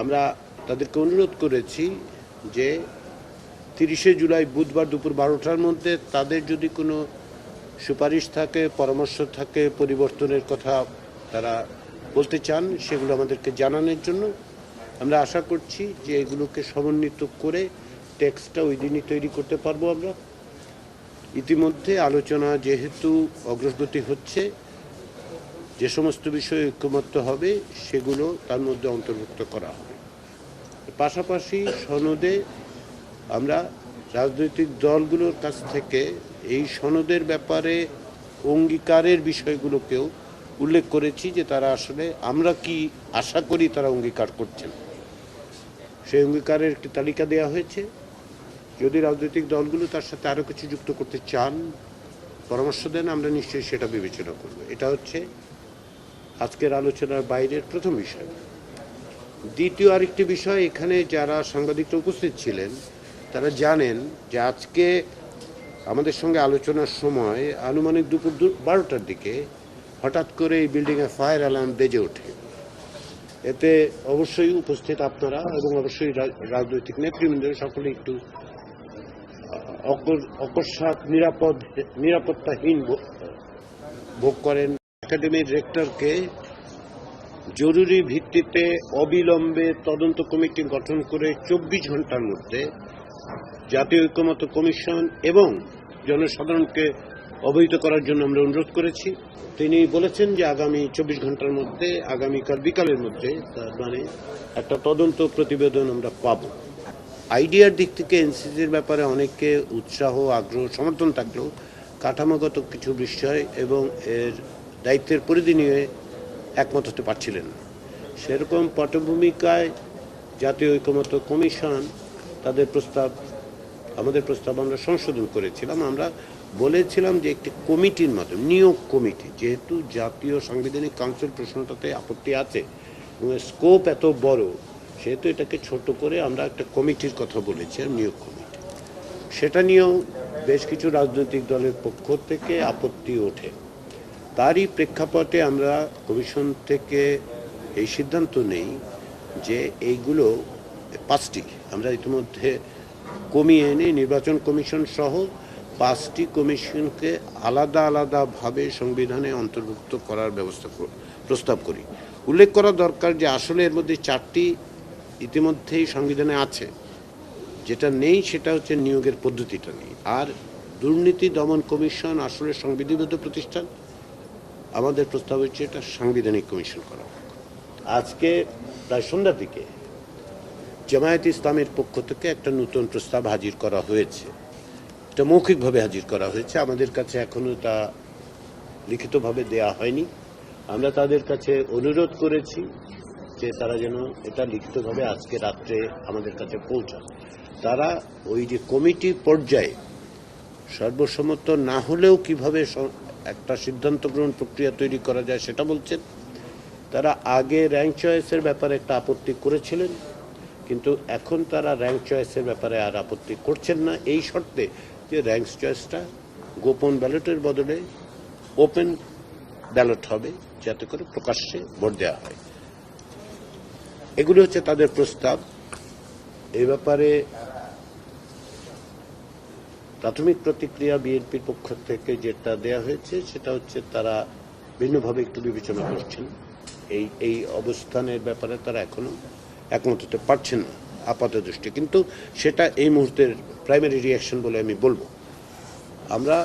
আমরা তাদেরকে অনুরোধ করেছি যে 30শে জুলাই বুধবার দুপুর 12টার মধ্যে তাদের যদি কোনো সুপারিশ থাকে, পরামর্শ থাকে, পরিবর্তনের কথা তারা বলতে চান, সেগুলো আমাদেরকে জানানোর জন্য। আমরা আশা করছি যে এগুলোকে সমন্বিত করে টেক্সটটা ওই দিনই তৈরি করতে পারবো আমরা। ইতিমধ্যে আলোচনা যেহেতু অগ্রগতি হচ্ছে, যে সমস্ত বিষয়ে ঐক্যমত্য হবে সেগুলো তার মধ্যে অন্তর্ভুক্ত করা হবে। পাশাপাশি সনদে আমরা রাজনৈতিক দলগুলোর কাছ থেকে এই সনদের ব্যাপারে অঙ্গীকারের বিষয়গুলোকেও উল্লেখ করেছি যে তারা আসলে আমরা কি আশা করি তারা অঙ্গীকার করছেন। সেই অঙ্গীকারের একটি তালিকা দেওয়া হয়েছে। যদি রাজনৈতিক দলগুলো তার সাথে আরও কিছু যুক্ত করতে চান, পরামর্শ দেন, আমরা নিশ্চয়ই সেটা বিবেচনা করব। এটা হচ্ছে আজকের আলোচনার বাইরের প্রথম বিষয়। দ্বিতীয় আরেকটি বিষয়, এখানে যারা সাংবাদিকরা উপস্থিত ছিলেন তারা জানেন যে আজকে আমাদের সঙ্গে আলোচনার সময় আনুমানিক দুপুর 12টার দিকে হঠাৎ করে এই বিল্ডিংয়ে ফায়ার অ্যালার্ম বেজে ওঠে। এতে অবশ্যই উপস্থিত আপনারা এবং অবশ্যই রাজনৈতিক নেতৃবৃন্দ সকলে একটু অকস্মাৎ নিরাপত্তাহীন ভোগ করেন। একাডেমির রেক্টরকে জরুরি ভিত্তিতে অবিলম্বে তদন্ত কমিটি গঠন করে 24 ঘন্টার মধ্যে জাতীয় ঐক্যমত্য কমিশন এবং জনসাধারণকে অবহিত করার জন্য আমরা অনুরোধ করেছি। তিনি বলেছেন যে আগামী 24 ঘন্টার মধ্যে, আগামীকাল বিকালের মধ্যে, তার মানে একটা তদন্ত প্রতিবেদন আমরা পাব। আইডিয়ার দিক থেকে এনসিসির ব্যাপারে অনেকে উৎসাহ, আগ্রহ, সমর্থন থাকলেও কাঠামোগত কিছু বিষয় এবং এর দায়িত্বের পরিধি নিয়ে একমত হতে পারছিলেন না। সেরকম পটভূমিকায় জাতীয় ঐক্যমত্য কমিশন তাদের প্রস্তাব, আমাদের প্রস্তাব আমরা সংশোধন করেছিলাম। আমরা বলেছিলাম যে একটি কমিটির মাধ্যমে, নিয়োগ কমিটি, যেহেতু জাতীয় সাংবিধানিক কাউন্সিল প্রশ্নটাতে আপত্তি আছে এবং স্কোপ এত বড়, সেহেতু এটাকে ছোট করে আমরা একটা কমিটির কথা বলেছি, নিয়োগ কমিটি। সেটা নিয়েও বেশ কিছু রাজনৈতিক দলের পক্ষ থেকে আপত্তি ওঠে। তারই প্রেক্ষাপটে আমরা কমিশন থেকে এই সিদ্ধান্ত নেই যে এইগুলো 5টি আমরা ইতিমধ্যে কমিয়ে এনে নির্বাচন কমিশন সহ 5টি কমিশনকে আলাদা আলাদাভাবে সংবিধানে অন্তর্ভুক্ত করার প্রস্তাব করি। উল্লেখ করা দরকার যে আসলে এর মধ্যে 4টি ইতিমধ্যেই সংবিধানে আছে, যেটা নেই সেটা হচ্ছে নিয়োগের পদ্ধতিটা নেই। আর দুর্নীতি দমন কমিশন আসলে সংবিধিবদ্ধ প্রতিষ্ঠান, আমাদের প্রস্তাব হচ্ছে এটা সাংবিধানিক কমিশন করা। আজকে প্রায় সন্ধ্যার দিকে জামায়াতে ইসলামের পক্ষ থেকে একটা নতুন প্রস্তাব হাজির করা হয়েছে। এটা মৌখিকভাবে হাজির করা হয়েছে, আমাদের কাছে এখনো তা লিখিতভাবে দেয়া হয়নি। আমরা তাদের কাছে অনুরোধ করেছি যে তারা যেন এটা লিখিতভাবে আজকে রাত্রে আমাদের কাছে পৌঁছায়। তারা ওই যে কমিটি পর্যায়ে সর্বসম্মত না হলেও কিভাবে একটা সিদ্ধান্ত গ্রহণ প্রক্রিয়া তৈরি করা যায় সেটা বলছেন। তারা আগে র্যাঙ্ক চয়েসের ব্যাপারে একটা আপত্তি করেছিলেন, কিন্তু এখন তারা র্যাঙ্ক চয়েসের ব্যাপারে আর আপত্তি করছেন না, এই শর্তে যে র্যাঙ্ক চয়েসটা গোপন ব্যালটের বদলে ওপেন ব্যালট হবে, যাতে করে প্রকাশ্যে ভোট দেওয়া হয়। এগুলো হচ্ছে তাদের প্রস্তাব। এই ব্যাপারে প্রাথমিক প্রতিক্রিয়া বিএনপির পক্ষ থেকে যেটা দেয়া হয়েছে সেটা হচ্ছে তারা ভিন্নভাবে একটু বিবেচনা করছেন। এই অবস্থানের ব্যাপারে তারা এখনো একমত হতে পারছেন না আপাত দৃষ্টি, কিন্তু সেটা এই মুহূর্তের প্রাইমারি রিয়াকশন বলে আমি বলবো। আমরা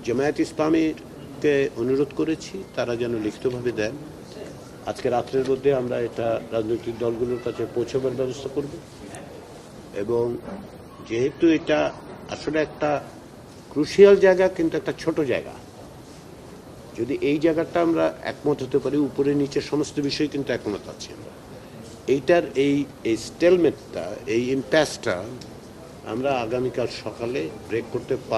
জামায়াত ইসলামীকে অনুরোধ করেছি তারা যেন লিখিতভাবে দেন। আজকে রাত্রের মধ্যে আমরা এটা রাজনৈতিক দলগুলোর কাছে পৌঁছাবার ব্যবস্থা করব। এবং যেহেতু এটা আসলে একটা ক্রুশিয়াল জায়গা, কিন্তু একটা ছোট জায়গা, যদি এই জায়গাটা আমরা একমত হতে পারি, উপরে নিচে সমস্ত বিষয় কিন্তু একমত আছি আমরা, এইটার এই স্টেলমেটটা, এই ইম্প্যাসটা আমরা আগামীকাল সকালে ব্রেক করতে পারি।